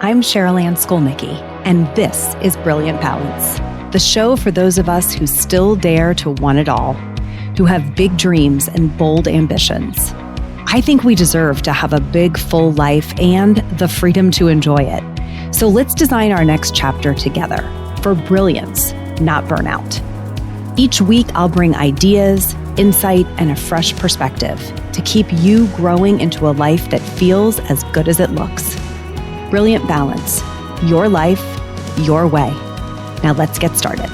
I'm Cheryl Ann Skolnicki, and this is Brilliant Balance, the show for those of us who still dare to want it all, who have big dreams and bold ambitions. I think we deserve to have a big, full life and the freedom to enjoy it. So let's design our next chapter together for brilliance, not burnout. Each week, I'll bring ideas, insight, and a fresh perspective to keep you growing into a life that feels as good as it looks. Brilliant Balance, your life, your way. Now let's get started.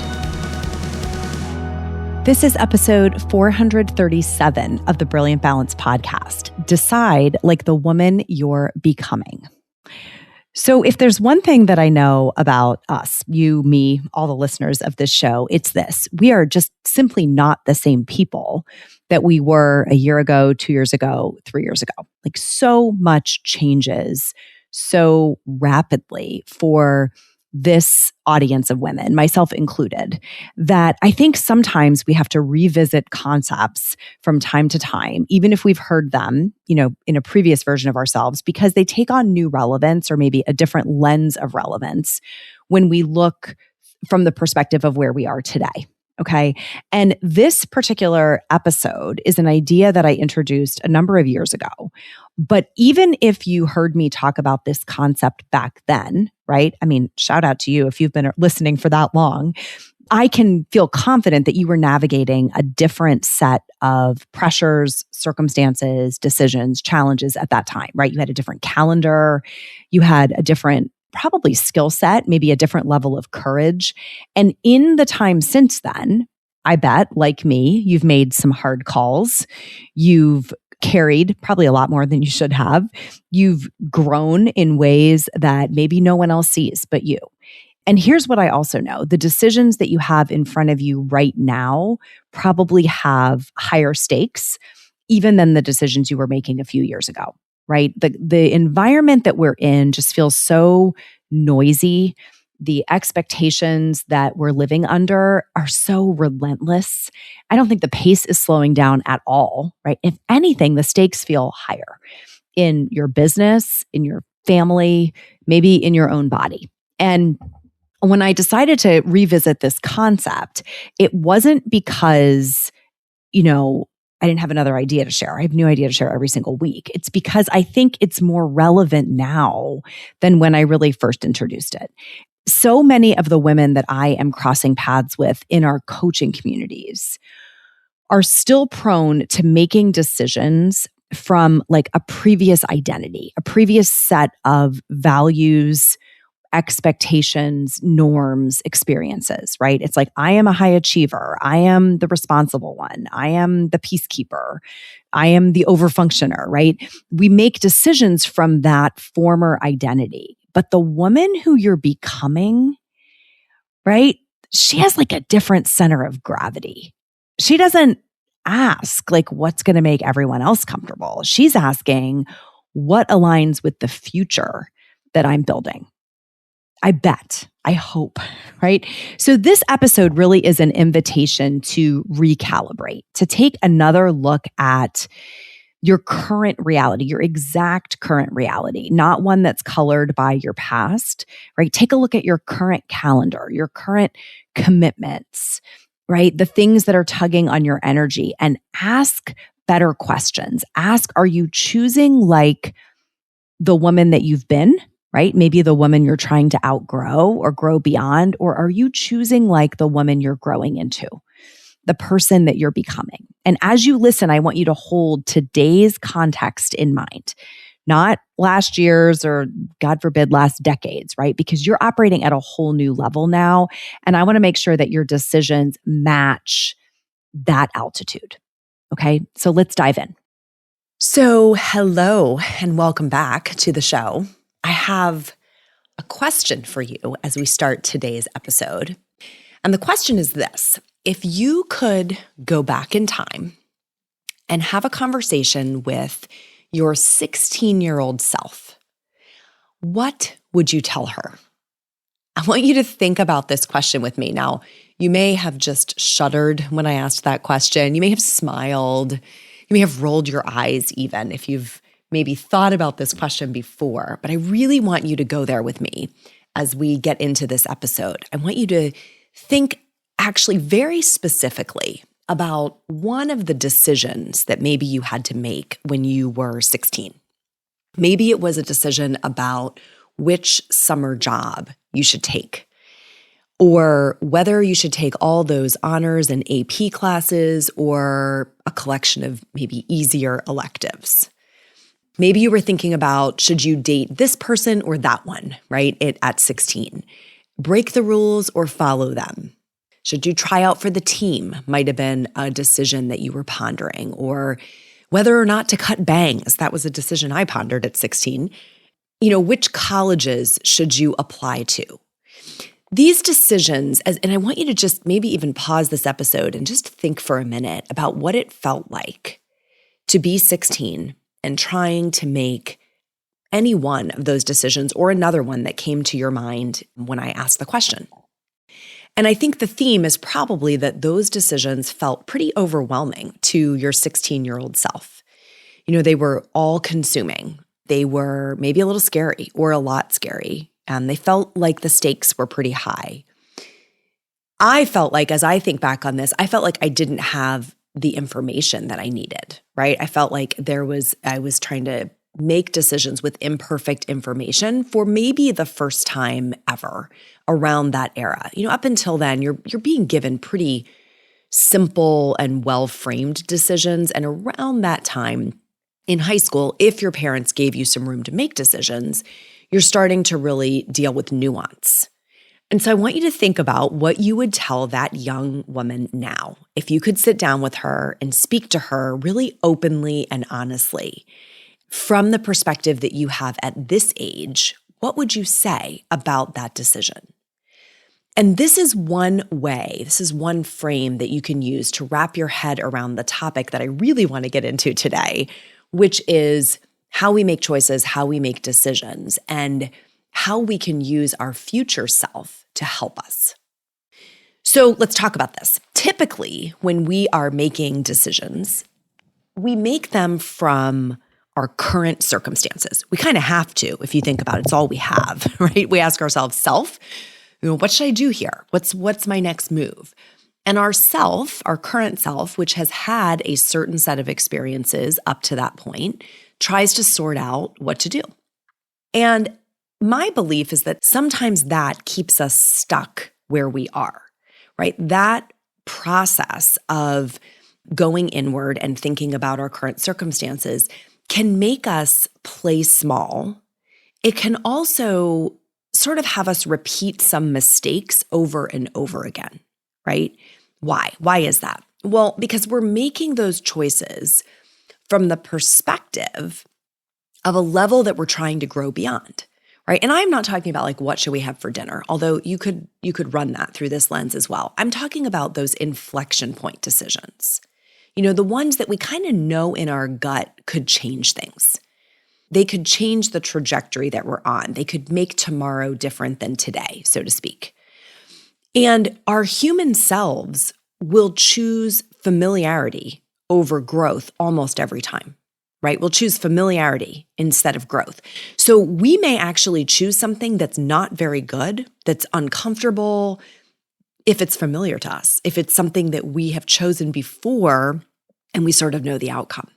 This is episode 437 of the Brilliant Balance podcast. Decide like the woman you're becoming. So if there's one thing that I know about us, you, me, all the listeners of this show, it's this. We are just simply not the same people that we were a year ago, 2 years ago, 3 years ago. Like so much changes so rapidly for this audience of women, myself included, that I think sometimes we have to revisit concepts from time to time, even if we've heard them, in a previous version of ourselves, because they take on new relevance or maybe a different lens of relevance when we look from the perspective of where we are today. Okay. And this particular episode is an idea that I introduced a number of years ago. But even if you heard me talk about this concept back then, right? I mean, shout out to you if you've been listening for that long. I can feel confident that you were navigating a different set of pressures, circumstances, decisions, challenges at that time, right? You had a different calendar, you had a different probably skill set, maybe a different level of courage. And in the time since then, I bet, like me, you've made some hard calls. You've carried probably a lot more than you should have. You've grown in ways that maybe no one else sees but you. And here's what I also know. The decisions that you have in front of you right now probably have higher stakes, even than the decisions you were making a few years ago. Right? The environment that we're in just feels so noisy. The expectations that we're living under are so relentless. I don't think the pace is slowing down at all, right? If anything, the stakes feel higher in your business, in your family, maybe in your own body. And when I decided to revisit this concept, it wasn't because, I didn't have another idea to share. I have a new idea to share every single week. It's because I think it's more relevant now than when I really first introduced it. So many of the women that I am crossing paths with in our coaching communities are still prone to making decisions from like a previous identity, a previous set of values, expectations, norms, experiences, right? It's like, I am a high achiever. I am the responsible one. I am the peacekeeper. I am the overfunctioner, right? We make decisions from that former identity. But the woman who you're becoming, right? She has like a different center of gravity. She doesn't ask like, what's going to make everyone else comfortable? She's asking, what aligns with the future that I'm building? I bet, I hope, right? So this episode really is an invitation to recalibrate, to take another look at your current reality, your exact current reality, not one that's colored by your past, right? Take a look at your current calendar, your current commitments, right? The things that are tugging on your energy, and ask better questions. Ask, are you choosing like the woman that you've been? Right? Maybe the woman you're trying to outgrow or grow beyond, or are you choosing like the woman you're growing into, the person that you're becoming? And as you listen, I want you to hold today's context in mind, not last year's or God forbid, last decade's, right? Because you're operating at a whole new level now. And I want to make sure that your decisions match that altitude. Okay. So let's dive in. So hello and welcome back to the show. I have a question for you as we start today's episode. And the question is this: if you could go back in time and have a conversation with your 16-year-old self, what would you tell her? I want you to think about this question with me. Now, you may have just shuddered when I asked that question. You may have smiled. You may have rolled your eyes even if you've maybe thought about this question before, but I really want you to go there with me as we get into this episode. I want you to think actually very specifically about one of the decisions that maybe you had to make when you were 16. Maybe it was a decision about which summer job you should take, or whether you should take all those honors and AP classes or a collection of maybe easier electives. Maybe you were thinking about, should you date this person or that one, right, at 16? Break the rules or follow them? Should you try out for the team? Might have been a decision that you were pondering. Or whether or not to cut bangs. That was a decision I pondered at 16. Which colleges should you apply to? These decisions, and I want you to just maybe even pause this episode and just think for a minute about what it felt like to be 16 and trying to make any one of those decisions or another one that came to your mind when I asked the question. And I think the theme is probably that those decisions felt pretty overwhelming to your 16-year-old self. They were all consuming. They were maybe a little scary or a lot scary, and they felt like the stakes were pretty high. I felt like, as I think back on this, I felt like I didn't have the information that I needed, right? I felt like I was trying to make decisions with imperfect information for maybe the first time ever around that era. Up until then, you're being given pretty simple and well-framed decisions. And around that time in high school, if your parents gave you some room to make decisions, you're starting to really deal with nuance. And so I want you to think about what you would tell that young woman now. If you could sit down with her and speak to her really openly and honestly, from the perspective that you have at this age, what would you say about that decision? And this is one way, this is one frame that you can use to wrap your head around the topic that I really want to get into today, which is how we make choices, how we make decisions, and how we can use our future self to help us. So let's talk about this. Typically, when we are making decisions, we make them from our current circumstances. We kind of have to, if you think about it. It's all we have, right? We ask ourselves, self, what should I do here? What's my next move? And our self, our current self, which has had a certain set of experiences up to that point, tries to sort out what to do. And my belief is that sometimes that keeps us stuck where we are, right? That process of going inward and thinking about our current circumstances can make us play small. It can also sort of have us repeat some mistakes over and over again, right? Why? Why is that? Well, because we're making those choices from the perspective of a level that we're trying to grow beyond, right? And I'm not talking about like, what should we have for dinner? Although you could run that through this lens as well. I'm talking about those inflection point decisions. The ones that we kind of know in our gut could change things. They could change the trajectory that we're on. They could make tomorrow different than today, so to speak. And our human selves will choose familiarity over growth almost every time, right? We'll choose familiarity instead of growth. So we may actually choose something that's not very good, that's uncomfortable, if it's familiar to us, if it's something that we have chosen before and we sort of know the outcome.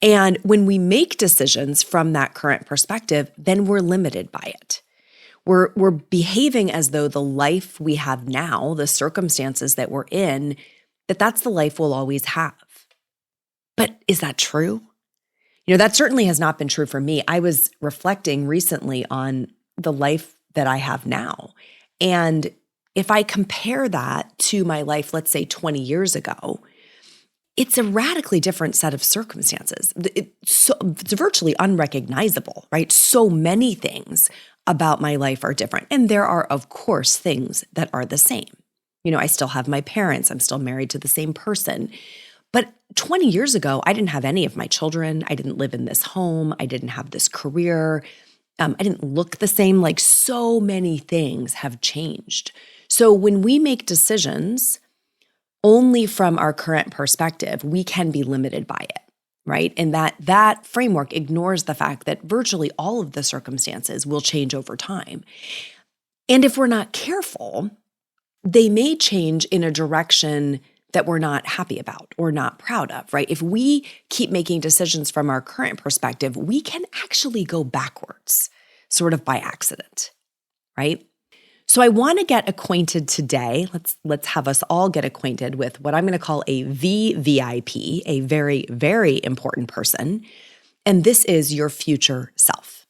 And when we make decisions from that current perspective, then we're limited by it. We're behaving as though the life we have now, the circumstances that we're in, that's the life we'll always have. But is that true? That certainly has not been true for me. I was reflecting recently on the life that I have now. And if I compare that to my life, let's say 20 years ago, it's a radically different set of circumstances. It's virtually unrecognizable, right? So many things about my life are different. And there are, of course, things that are the same. I still have my parents. I'm still married to the same person. But 20 years ago, I didn't have any of my children. I didn't live in this home. I didn't have this career. I didn't look the same. Like, so many things have changed. So when we make decisions only from our current perspective, we can be limited by it. right? And that framework ignores the fact that virtually all of the circumstances will change over time. And if we're not careful, they may change in a direction that we're not happy about or not proud of, right? If we keep making decisions from our current perspective, we can actually go backwards, sort of by accident, right? So I want to get acquainted today. Let's have us all get acquainted with what I'm going to call a VVIP, a very, very important person. And this is your future self.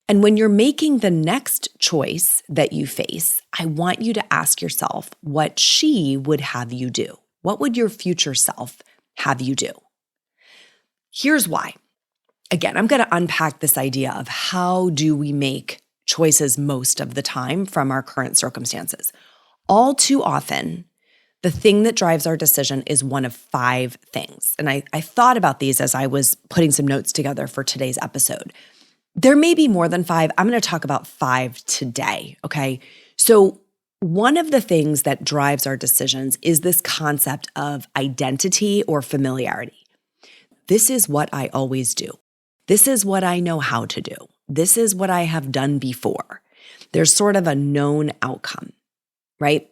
And when you're making the next choice that you face, I want you to ask yourself what she would have you do. What would your future self have you do? Here's why. Again, I'm going to unpack this idea of how do we make choices most of the time from our current circumstances. All too often, the thing that drives our decision is one of 5 things. And I thought about these as I was putting some notes together for today's episode. There may be more than 5. I'm going to talk about 5 today, okay? So one of the things that drives our decisions is this concept of identity or familiarity. This is what I always do. This is what I know how to do. This is what I have done before. There's sort of a known outcome, right?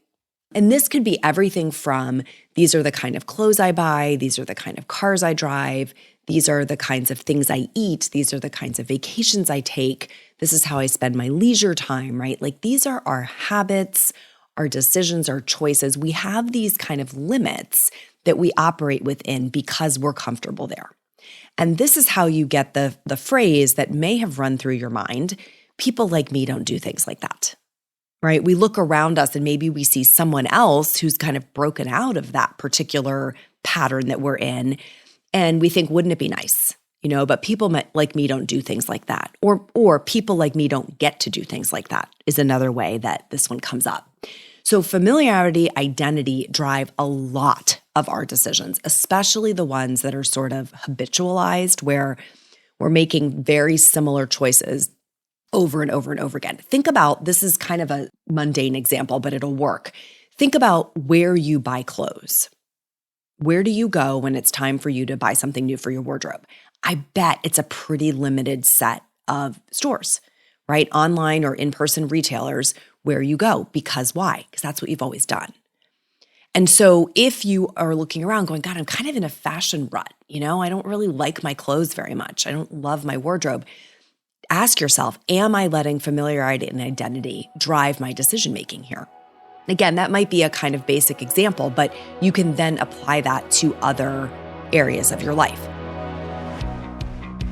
And this could be everything from these are the kind of clothes I buy, these are the kind of cars I drive, these are the kinds of things I eat, these are the kinds of vacations I take, this is how I spend my leisure time, right? Like these are our habits, our decisions, our choices. We have these kind of limits that we operate within because we're comfortable there. And this is how you get the phrase that may have run through your mind, people like me don't do things like that, right? We look around us and maybe we see someone else who's kind of broken out of that particular pattern that we're in. And we think, wouldn't it be nice? But people like me don't do things like that. Or people like me don't get to do things like that is another way that this one comes up. So familiarity, identity drive a lot of our decisions, especially the ones that are sort of habitualized, where we're making very similar choices over and over and over again. Think about, this is kind of a mundane example, but it'll work. Think about where you buy clothes. Where do you go when it's time for you to buy something new for your wardrobe? I bet it's a pretty limited set of stores, right? Online or in-person retailers where you go. Because why? Because that's what you've always done. And so if you are looking around going, God, I'm kind of in a fashion rut. I don't really like my clothes very much. I don't love my wardrobe. Ask yourself, am I letting familiarity and identity drive my decision-making here? Again, that might be a kind of basic example, but you can then apply that to other areas of your life.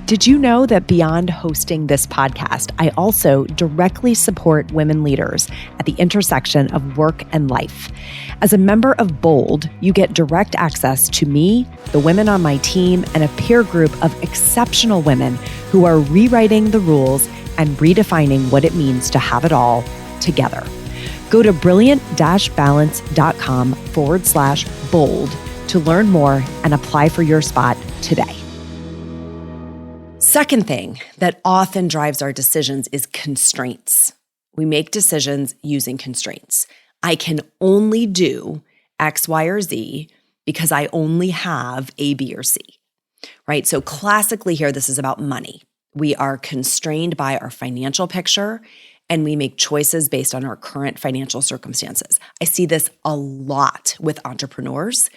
Did you know that beyond hosting this podcast, I also directly support women leaders at the intersection of work and life? As a member of BOLD, you get direct access to me, the women on my team, and a peer group of exceptional women who are rewriting the rules and redefining what it means to have it all together. Go to brilliant-balance.com/bold to learn more and apply for your spot today. Second thing that often drives our decisions is constraints. We make decisions using constraints. I can only do X, Y, or Z because I only have A, B, or C, right? So classically here, this is about money. We are constrained by our financial picture and we make choices based on our current financial circumstances. I see this a lot with entrepreneurs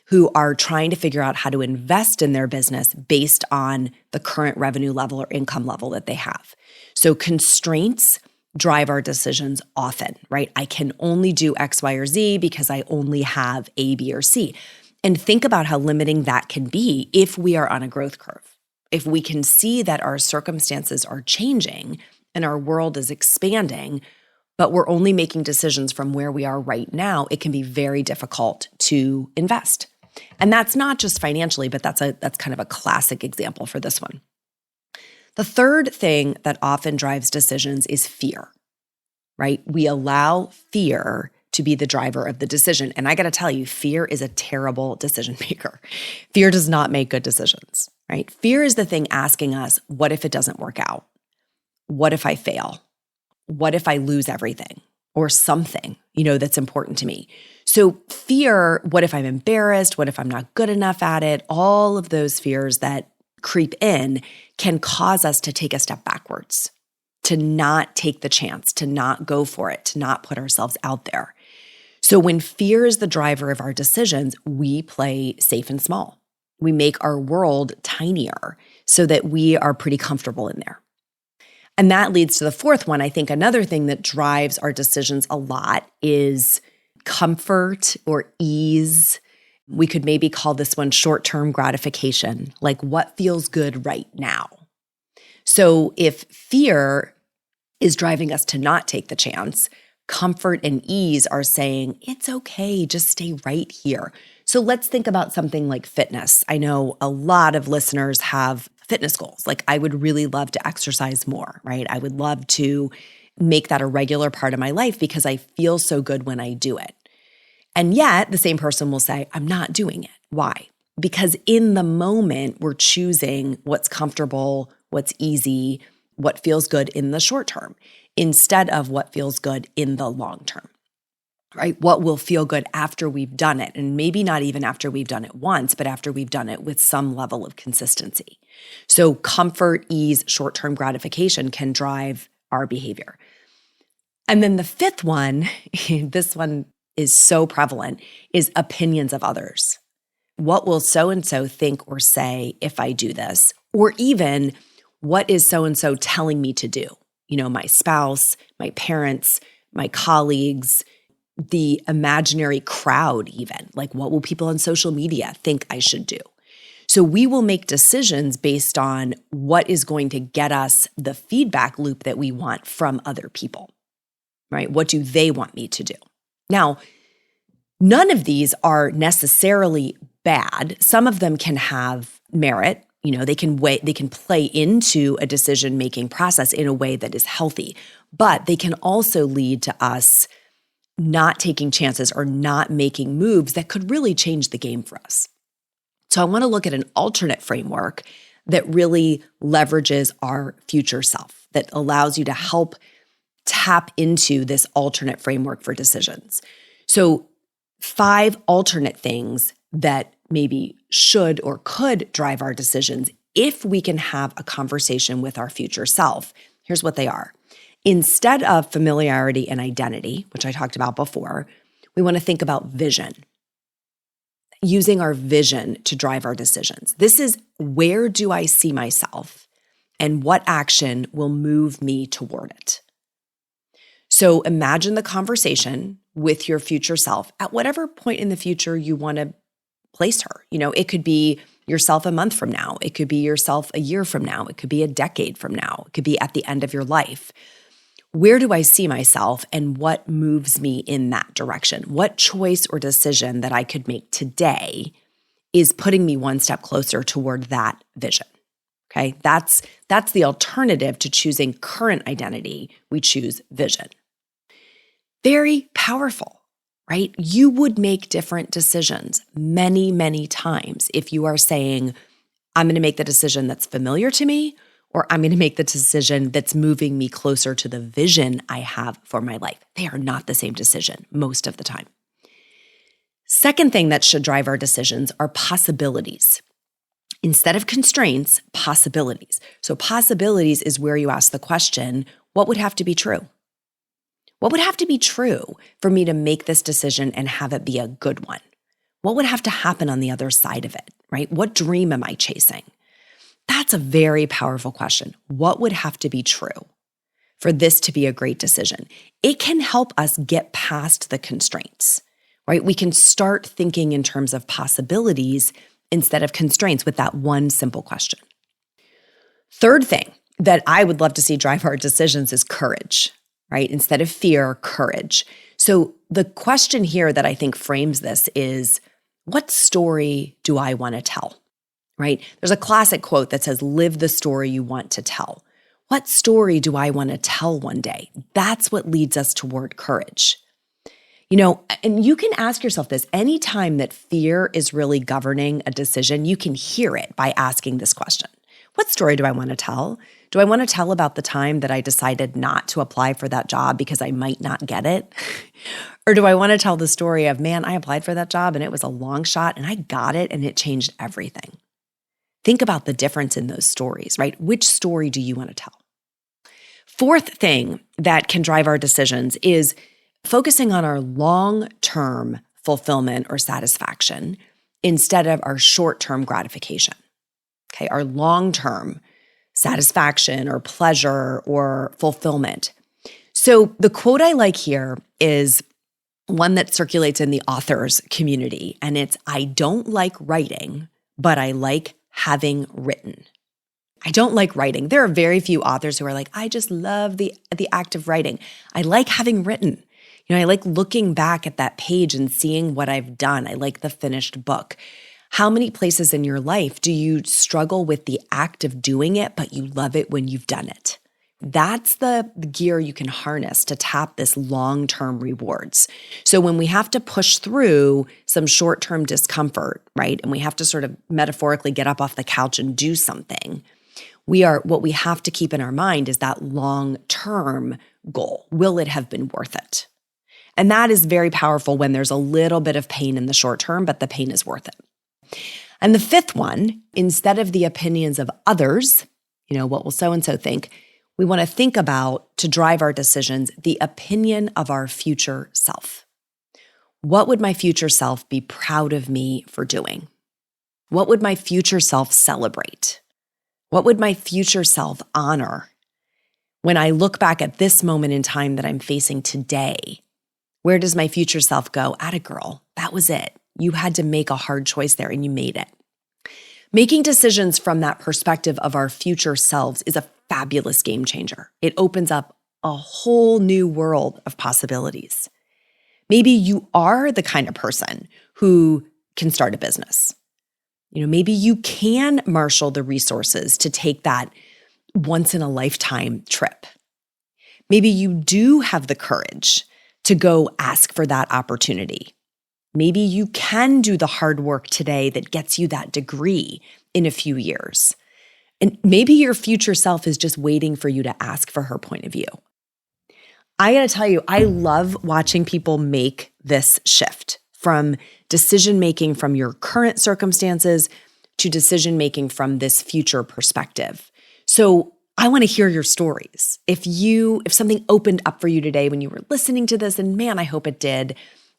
who are trying to figure out how to invest in their business based on the current revenue level or income level that they have. So constraints drive our decisions often, right? I can only do X, Y, or Z because I only have A, B, or C. And think about how limiting that can be if we are on a growth curve. If we can see that our circumstances are changing and our world is expanding, but we're only making decisions from where we are right now, it can be very difficult to invest. And that's not just financially, but that's kind of a classic example for this one. The third thing that often drives decisions is fear, right? We allow fear to be the driver of the decision. And I got to tell you, fear is a terrible decision maker. Fear does not make good decisions, right? Fear is the thing asking us, what if it doesn't work out? What if I fail? What if I lose everything? or something, that's important to me. So fear, what if I'm embarrassed? What if I'm not good enough at it? All of those fears that creep in can cause us to take a step backwards, to not take the chance, to not go for it, to not put ourselves out there. So when fear is the driver of our decisions, we play safe and small. We make our world tinier so that we are pretty comfortable in there. And that leads to the fourth one. I think another thing that drives our decisions a lot is comfort or ease. We could maybe call this one short-term gratification, like what feels good right now. So if fear is driving us to not take the chance, comfort and ease are saying, it's okay, just stay right here. So let's think about something like fitness. I know a lot of listeners have fitness goals. Like I would really love to exercise more, right? I would love to make that a regular part of my life because I feel so good when I do it. And yet the same person will say, I'm not doing it. Why? Because in the moment, we're choosing what's comfortable, what's easy, what feels good in the short term, instead of what feels good in the long term, right? What will feel good after we've done it. And maybe not even after we've done it once, but after we've done it with some level of consistency. So comfort, ease, short-term gratification can drive our behavior. And then the fifth one, this one is so prevalent, is opinions of others. What will so-and-so think or say if I do this? Or even, what is so-and-so telling me to do? My spouse, my parents, my colleagues, the imaginary crowd even. Like, what will people on social media think I should do? So we will make decisions based on what is going to get us the feedback loop that we want from other people, right? What do they want me to do? Now, none of these are necessarily bad. Some of them can have merit. They can play into a decision-making process in a way that is healthy, but they can also lead to us not taking chances or not making moves that could really change the game for us. So I want to look at an alternate framework that really leverages our future self, that allows you to help tap into this alternate framework for decisions. So 5 alternate things that maybe should or could drive our decisions if we can have a conversation with our future self. Here's what they are. Instead of familiarity and identity, which I talked about before, we want to think about vision. Using our vision to drive our decisions. This is, where do I see myself and what action will move me toward it? So imagine the conversation with your future self at whatever point in the future you want to place her. It could be yourself a month from now. It could be yourself a year from now. It could be a decade from now. It could be at the end of your life. Where do I see myself and what moves me in that direction? What choice or decision that I could make today is putting me one step closer toward that vision? Okay, that's the alternative to choosing current identity. We choose vision. Very powerful, right? You would make different decisions many, many times if you are saying, I'm going to make the decision that's familiar to me, or I'm going to make the decision that's moving me closer to the vision I have for my life. They are not the same decision most of the time. Second thing that should drive our decisions are possibilities. Instead of constraints, possibilities. So possibilities is where you ask the question, what would have to be true? What would have to be true for me to make this decision and have it be a good one? What would have to happen on the other side of it, right? What dream am I chasing? That's a very powerful question. What would have to be true for this to be a great decision? It can help us get past the constraints, right? We can start thinking in terms of possibilities instead of constraints with that one simple question. Third thing that I would love to see drive our decisions is courage, right? Instead of fear, courage. So the question here that I think frames this is, what story do I want to tell? Right? There's a classic quote that says, live the story you want to tell. What story do I want to tell one day? That's what leads us toward courage. And you can ask yourself this, anytime that fear is really governing a decision, you can hear it by asking this question. What story do I want to tell? Do I want to tell about the time that I decided not to apply for that job because I might not get it? Or do I want to tell the story of, man, I applied for that job and it was a long shot and I got it and it changed everything? Think about the difference in those stories, right? Which story do you want to tell? Fourth thing that can drive our decisions is focusing on our long-term fulfillment or satisfaction instead of our short-term gratification. Okay, our long-term satisfaction or pleasure or fulfillment. So the quote I like here is one that circulates in the authors community, and it's, "I don't like writing, but I like having written." I don't like writing. There are very few authors who are like, I just love the act of writing. I like having written. I like looking back at that page and seeing what I've done. I like the finished book. How many places in your life do you struggle with the act of doing it, but you love it when you've done it? That's the gear you can harness to tap this long-term rewards. So when we have to push through some short-term discomfort, right, and we have to sort of metaphorically get up off the couch and do something, what we have to keep in our mind is that long-term goal. Will it have been worth it? And that is very powerful when there's a little bit of pain in the short term, but the pain is worth it. And the fifth one, instead of the opinions of others, what will so-and-so think, we want to think about, to drive our decisions, the opinion of our future self. What would my future self be proud of me for doing? What would my future self celebrate? What would my future self honor? When I look back at this moment in time that I'm facing today, where does my future self go? Atta girl, that was it. You had to make a hard choice there and you made it. Making decisions from that perspective of our future selves is a fabulous game changer. It opens up a whole new world of possibilities. Maybe you are the kind of person who can start a business. Maybe you can marshal the resources to take that once-in-a-lifetime trip. Maybe you do have the courage to go ask for that opportunity. Maybe you can do the hard work today that gets you that degree in a few years. And maybe your future self is just waiting for you to ask for her point of view. I got to tell you, I love watching people make this shift from decision-making from your current circumstances to decision-making from this future perspective. So I want to hear your stories. If something opened up for you today when you were listening to this, and man, I hope it did,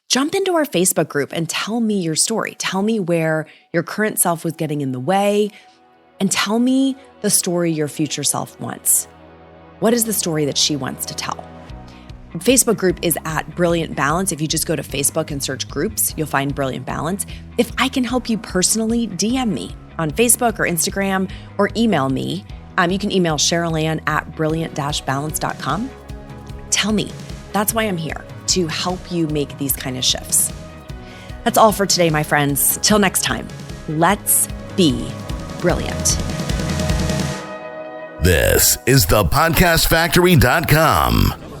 jump into our Facebook group and tell me your story. Tell me where your current self was getting in the way, and tell me the story your future self wants. What is the story that she wants to tell? Facebook group is at Brilliant Balance. If you just go to Facebook and search groups, you'll find Brilliant Balance. If I can help you personally, DM me on Facebook or Instagram or email me. You can email Cheryl-Ann at brilliant-balance.com. Tell me. That's why I'm here, to help you make these kind of shifts. That's all for today, my friends. Till next time, let's be brilliant. This is thepodcastfactory.com.